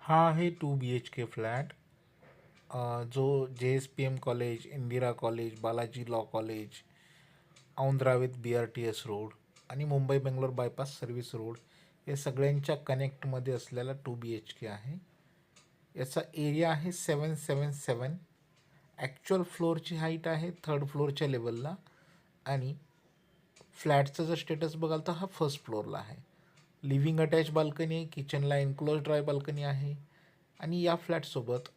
हा आहे 2 BHK flat, जो JSPM college, Indira college, Balaji law college, औंधरा विथ BRTS रोड आणि Mumbai Bangalore bypass service road या सगळ्यांच्या कनेक्टमध्ये असलेला 2 BHK आहे. याचा एरिया आहे 777. ॲक्च्युअल फ्लोअरची हाईट आहे थर्ड फ्लोअरच्या लेवलला आणि फ्लॅटचं जर स्टेटस बघाल तर हा फर्स्ट फ्लोअरला आहे. लिव्हिंग अटॅच बाल्कनी आहे, किचनला एन्क्लोज ड्राय बाल्कनी आहे आणि या फ्लॅटसोबत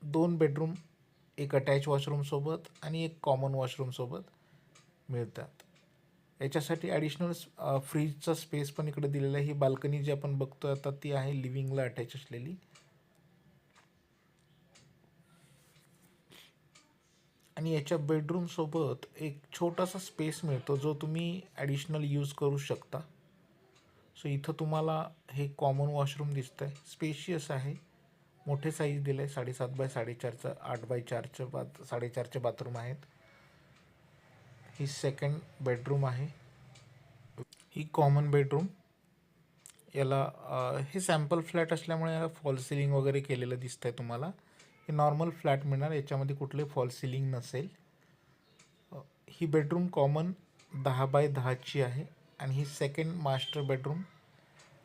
2 बेडरूम, एक अटॅच वॉशरूमसोबत आणि एक कॉमन वॉशरूमसोबत मिळतात. याच्यासाठी ॲडिशनल फ्रीजचा स्पेस पण इकडे दिलेला आहे. ही बाल्कनी जी आपण बघतोय आता ती आहे लिव्हिंगला अटॅच असलेली. आणि याच्या बेडरूमसोबत एक छोटासा स्पेस मिळतो जो तुम्ही ॲडिशनल यूज करू शकता. सो इथं तुम्हाला हे कॉमन वॉशरूम दिसतं आहे, स्पेशियस आहे, मोठे साईज दिलं आहे, 7x4, 8x4 4.5चे बाथरूम आहेत. ही सेकंड बेडरूम आहे. ही कॉमन बेडरूम. याला हे सॅम्पल फ्लॅट असल्यामुळे याला फॉल सिलिंग वगैरे केलेलं दिसतं आहे तुम्हाला. हे नॉर्मल फ्लॅट मिळणार, याच्यामध्ये कुठले फॉल सिलिंग नसेल. ही बेडरूम कॉमन 10x10ची आहे आणि ही second master bedroom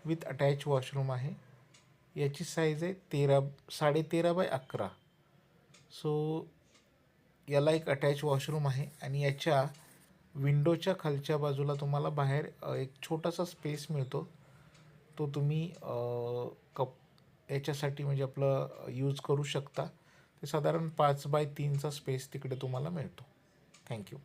with attach washroom आहे. याची साईज आहे 13.5x11. सो याला एक अटॅच वॉशरूम आहे आणि याच्या विंडोच्या खालच्या बाजूला तुम्हाला बाहेर एक छोटासा स्पेस मिळतो. तो तुम्ही कप याच्यासाठी म्हणजे आपलं यूज करू शकता. ते साधारण 5x3चा स्पेस तिकडे तुम्हाला मिळतो. थँक्यू.